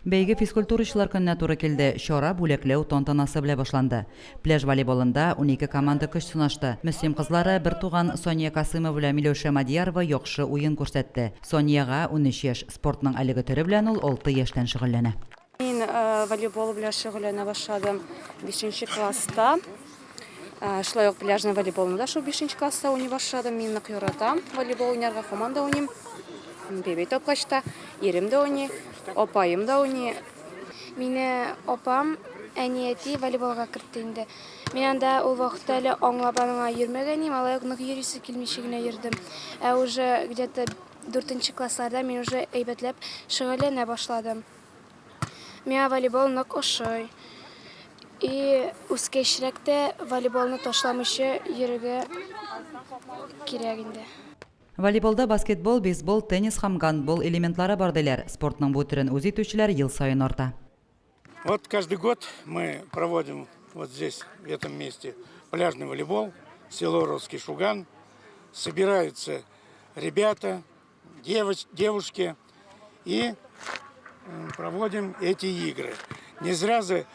Бәйге физкультурачылар көненә туры килде. Чара бүләкләү тантанасы белән башланды. Пляж волейболында 12 команда көч сынашты. Мөслим кызлары бер туган Сония Касымова белән Миләүшә Мадиярова яхшы уен күрсәтте. Сониягә 13 яшь, спортның әлеге төре белән ул 6 яшьтән шөгыльләнә. Мин волейбол белән шөгыльләнә башладым 5 класста. Шулай ук пляжный волейболны да шул 5 класста уйный башладым. Мин нык яратам. Волейбол уйнарга команда уйныйм. Бебей топкачта, ирем дә уйный, апаем да уйный. Мине апам әнияти волейболга кертте инде. Мин анда ул вакытта әле аңлап аңа йөрмәгән идем, алай нык йөрисе килмичә генә йөрдем. Ә уже где-то 4 классларда мин уже әйбәтләп шөгыльләнә башладым. Миңа волейбол нык ошый. И үскәчрәк тә волейболны ташламыйча йөрергә кирәк инде. Волейболда баскетбол, бейсбол, теннис һәм гандбол элементлары бар диләр. Спортның бу төрен үз итүчеләр ел сайын арта. Вот каждый год мы проводим вот здесь, в этом месте, пляжный волейбол, село Русский Шуган. Собираются ребята, девушки и проводим эти игры. Не зря же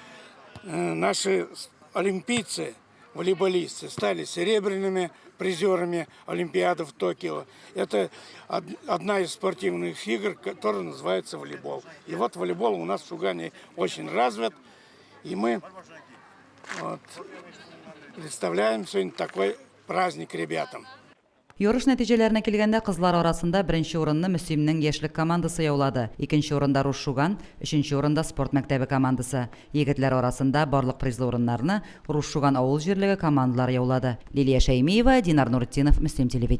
наши олимпийцы, волейболисты стали серебряными призерами Олимпиады в Токио. Это одна из спортивных игр, которая называется волейбол. И вот волейбол у нас в Шугане очень развит. И мы представляем сегодня такой праздник ребятам. Ярыш нәтиҗәләренә килгәндә кызлар арасында беренче урынны Мөслимнең яшьлек командасы яулады. Икенче урында Руш Шуган, өченче урында спорт мәктәбе командасы. Егетләр арасында барлык призлы урыннарны Руш Шуган авыл җирлеге командалары яулады. Лилия Шәймиева, Динар Нуртдинов, Мөслим телевидениесе.